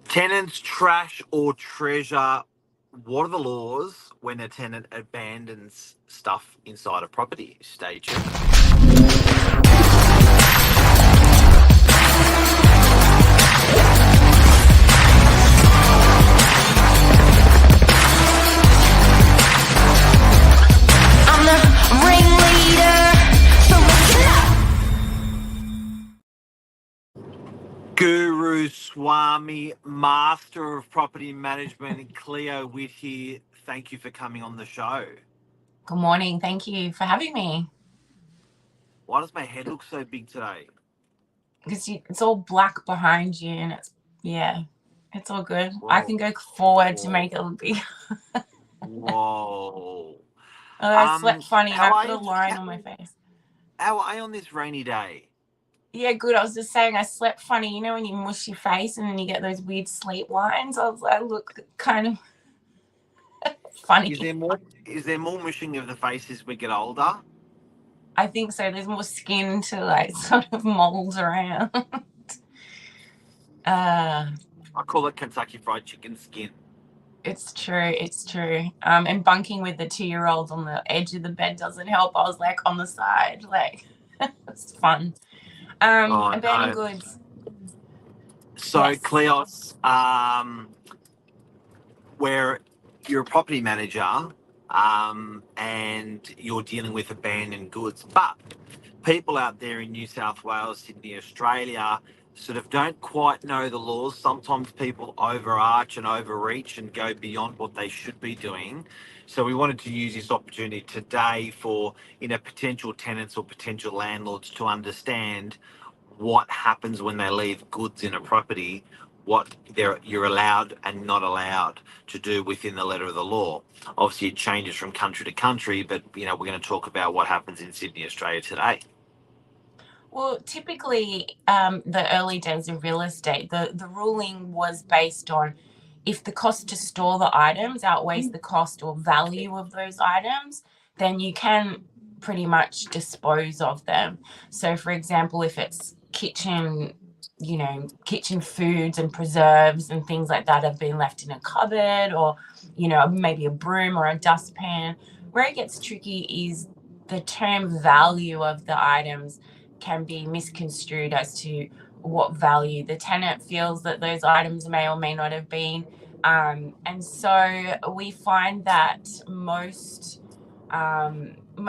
Tenants trash or treasure. What are the laws when a tenant abandons stuff inside a property? Stay tuned. I'm the ringleader, so listen up. Guru Swami, Master of Property Management, Cleo Witt here. Thank you for coming on the show. Good morning. Thank you for having me. Why does my head look so big today? Because it's all black behind you, and it's all good. Whoa. I can go forward to make it look big. Whoa. I slept funny, and how I are put a you? line on my face. How are you on this rainy day? Yeah, good. I was just saying I slept funny. You know when you mush your face and then you get those weird sleep lines? I look kind of funny. Is there more mushing of the face as we get older? I think so. There's more skin to like sort of mold around. I call it Kentucky Fried Chicken skin. It's true. It's true. And bunking with the 2-year-old on the edge of the bed doesn't help. I was like on the side, like it's fun. Abandoned goods. So Yes. Cleos, where you're a property manager, and you're dealing with abandoned goods, but people out there in New South Wales, Sydney, Australia, sort of don't quite know the laws. Sometimes people overarch and overreach and go beyond what they should be doing. So we wanted to use this opportunity today for, potential tenants or potential landlords to understand what happens when they leave goods in a property, what you're allowed and not allowed to do within the letter of the law. Obviously, it changes from country to country, but we're going to talk about what happens in Sydney, Australia today. Well, typically, the early days of real estate, the ruling was based on if the cost to store the items outweighs the cost or value of those items, then you can pretty much dispose of them. So, for example, if it's kitchen foods and preserves and things like that have been left in a cupboard, or, maybe a broom or a dustpan, where it gets tricky is the term value of the items can be misconstrued as to what value the tenant feels that those items may or may not have been. And so we find that most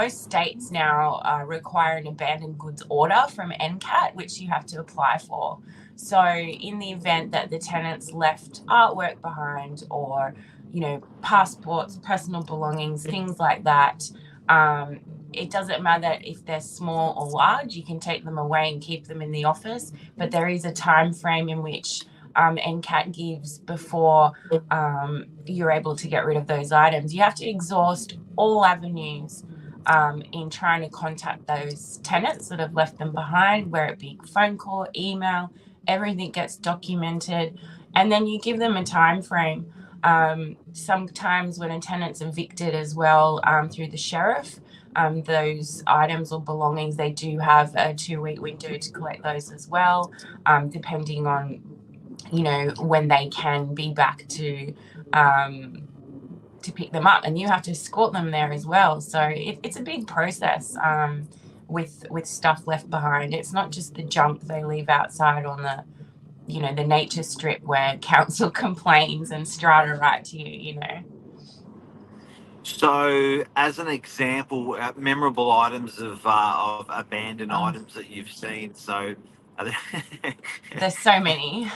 states now require an abandoned goods order from NCAT, which you have to apply for. So in the event that the tenants left artwork behind, or, passports, personal belongings, things like that, it doesn't matter if they're small or large. You can take them away and keep them in the office, but there is a time frame in which NCAT gives before you're able to get rid of those items. You have to exhaust all avenues in trying to contact those tenants that have left them behind, where it be phone call, email, everything gets documented, and then you give them a time frame. Sometimes when a tenant's evicted as well, through the sheriff, those items or belongings, they do have a 2-week window to collect those as well, depending on, when they can be back to pick them up, and you have to escort them there as well. So it's a big process with stuff left behind. It's not just the junk they leave outside on the the nature strip where council complains and strata write to you. So, as an example, memorable items of abandoned items that you've seen. So, there's so many.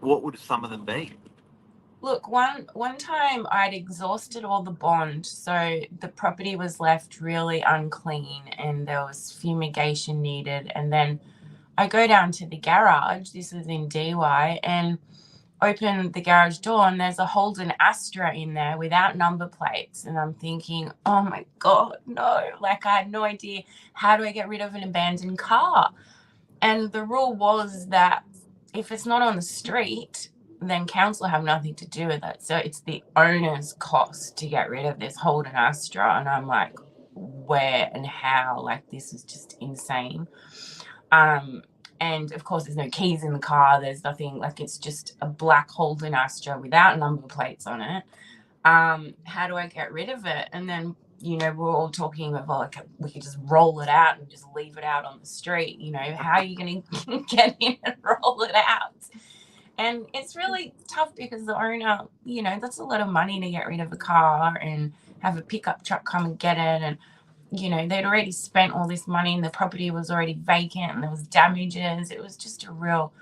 What would some of them be? Look, one time I'd exhausted all the bond, so the property was left really unclean and there was fumigation needed. And then I go down to the garage, this is in DY, and open the garage door, and there's a Holden Astra in there without number plates. And I'm thinking, oh my God, no. Like, I had no idea, how do I get rid of an abandoned car? And the rule was that if it's not on the street, then council have nothing to do with it. So it's the owner's cost to get rid of this Holden Astra. And I'm like, where and how? Like, this is just insane. And of course, there's no keys in the car. There's nothing, like, it's just a black Holden Astra without number plates on it. How do I get rid of it? And then, we're all talking about, well, like, we could just roll it out and just leave it out on the street. How are you going to get in and roll it out? And it's really tough because the owner, that's a lot of money to get rid of a car and have a pickup truck come and get it. And they'd already spent all this money and the property was already vacant and there was damages. It was just a real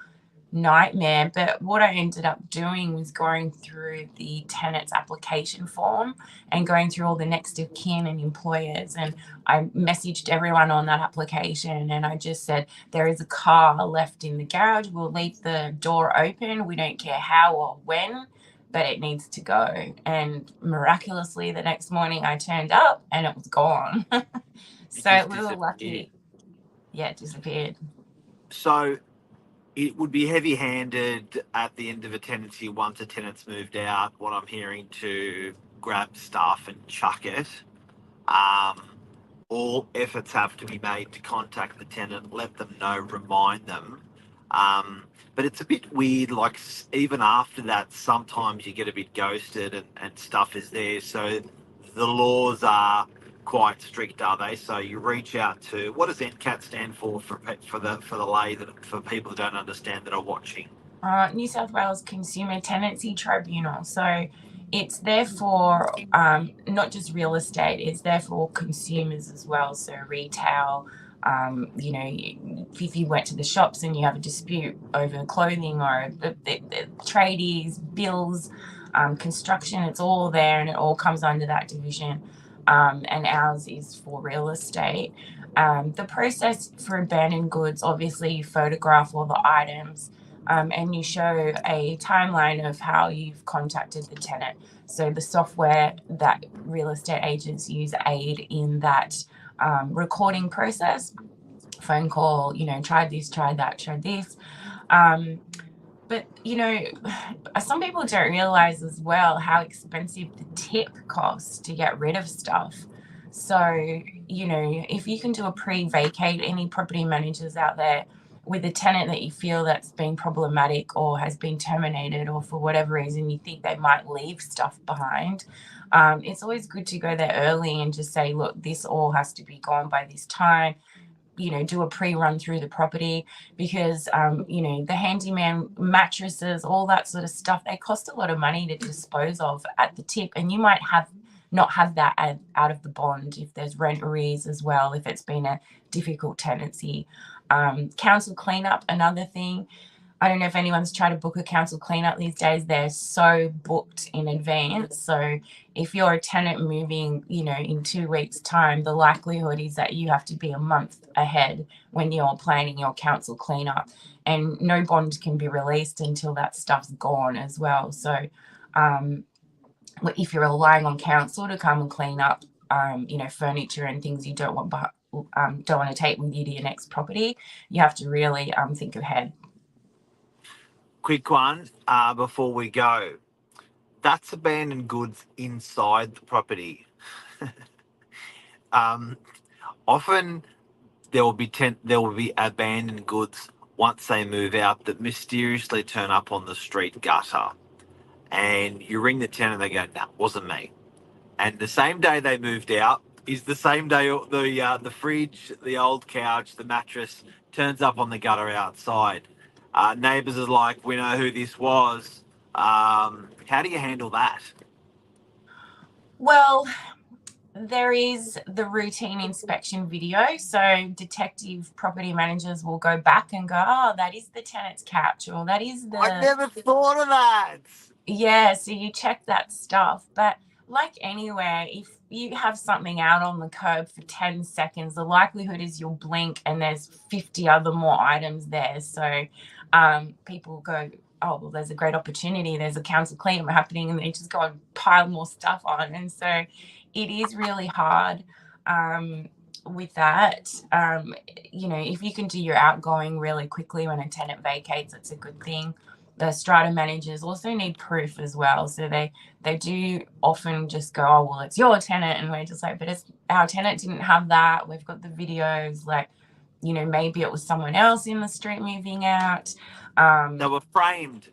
nightmare. But what I ended up doing was going through the tenant's application form and going through all the next of kin and employers, and I messaged everyone on that application and I just said, there is a car left in the garage, we'll leave the door open, we don't care how or when, but it needs to go. And miraculously the next morning I turned up and it was gone. So we were lucky. Yeah, it disappeared. So it would be heavy-handed at the end of a tenancy once a tenant's moved out, what I'm hearing, to grab stuff and chuck it. All efforts have to be made to contact the tenant, let them know, remind them. But it's a bit weird, like, even after that, sometimes you get a bit ghosted and stuff is there. So the laws are quite strict, are they? So you reach out to, what does NCAT stand for the lay, that for people who don't understand that are watching? New South Wales Consumer Tenancy Tribunal. So it's there for not just real estate, it's there for consumers as well. So retail, if you went to the shops and you have a dispute over clothing or the tradies, bills, construction, it's all there and it all comes under that division. And ours is for real estate. The process for abandoned goods, obviously you photograph all the items and you show a timeline of how you've contacted the tenant. So the software that real estate agents use aid in that recording process, phone call, tried this, tried that, tried this. But, some people don't realize as well how expensive the tip costs to get rid of stuff. So, if you can do a pre-vacate, any property managers out there with a tenant that you feel that's been problematic or has been terminated, or for whatever reason you think they might leave stuff behind, it's always good to go there early and just say, look, this all has to be gone by this time. Do a pre-run through the property, because, the handyman mattresses, all that sort of stuff, they cost a lot of money to dispose of at the tip. And you might not have that out of the bond if there's rent arrears as well, if it's been a difficult tenancy. Council cleanup, another thing. I don't know if anyone's tried to book a council cleanup these days. They're so booked in advance. So if you're a tenant moving, in 2 weeks' time, the likelihood is that you have to be a month ahead when you're planning your council cleanup. And no bond can be released until that stuff's gone as well. So if you're relying on council to come and clean up, furniture and things you don't want to take with you to your next property, you have to really think ahead. Quick one before we go. That's abandoned goods inside the property. Often there will be abandoned goods once they move out that mysteriously turn up on the street gutter, and you ring the tenant, they go, "That wasn't me." And the same day they moved out is the same day the fridge, the old couch, the mattress turns up on the gutter outside. Neighbours are like, "We know who this was." How do you handle that? Well, there is the routine inspection video. So detective property managers will go back and go, "Oh, that is the tenant's couch," or "that is the..." I never thought of that. Yeah, so you check that stuff. But like anywhere, if you have something out on the curb for 10 seconds, the likelihood is you'll blink and there's 50 other more items there. So people go, "Oh, well, there's a great opportunity. There's a council cleanup happening," and they just go and pile more stuff on. And so it is really hard with that. If you can do your outgoing really quickly when a tenant vacates, it's a good thing. The strata managers also need proof as well. So they do often just go, "Oh, well, it's your tenant." And we're just like, "But our tenant didn't have that. We've got the videos." Like, maybe it was someone else in the street moving out. They were framed.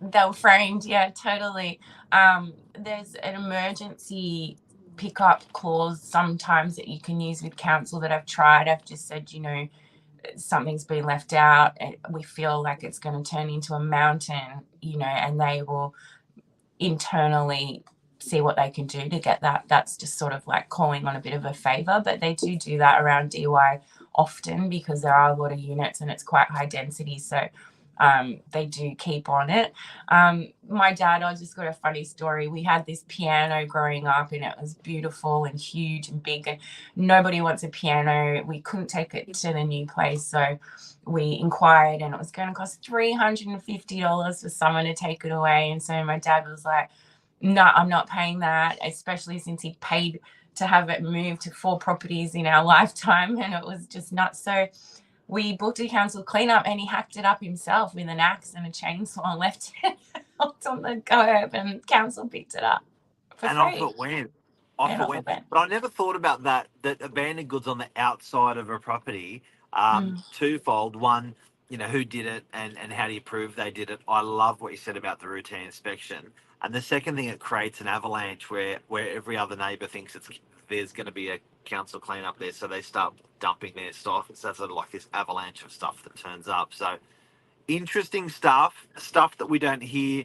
They were framed, yeah, totally. There's an emergency pickup clause sometimes that you can use with council that I've tried. I've just said, something's been left out. We feel like it's going to turn into a mountain, and they will internally see what they can do to get that. That's just sort of like calling on a bit of a favor, but they do that around DY often because there are a lot of units and it's quite high density. So they do keep on it. My dad, I just got a funny story. We had this piano growing up and it was beautiful and huge and big, and nobody wants a piano. We couldn't take it to the new place, so we inquired and it was going to cost $350 for someone to take it away. And so my dad was like, no, I'm not paying that, especially since he paid to have it moved to 4 properties in our lifetime, and it was just nuts. So we booked a council cleanup and he hacked it up himself with an axe and a chainsaw and left it out on the curb, and council picked it up for And free. off it went. But I never thought about that abandoned goods on the outside of a property, twofold. One, who did it and how do you prove they did it? I love what you said about the routine inspection. And the second thing, it creates an avalanche where every other neighbour thinks there's going to be a council cleanup there, so they start dumping their stuff. It's sort of like this avalanche of stuff that turns up. So interesting stuff that we don't hear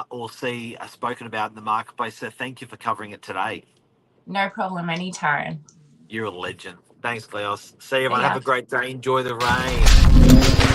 or see spoken about in the marketplace. So thank you for covering it today. No problem, anytime. You're a legend. Thanks, Cleos. See you, everyone. Yeah. Have a great day. Enjoy the rain.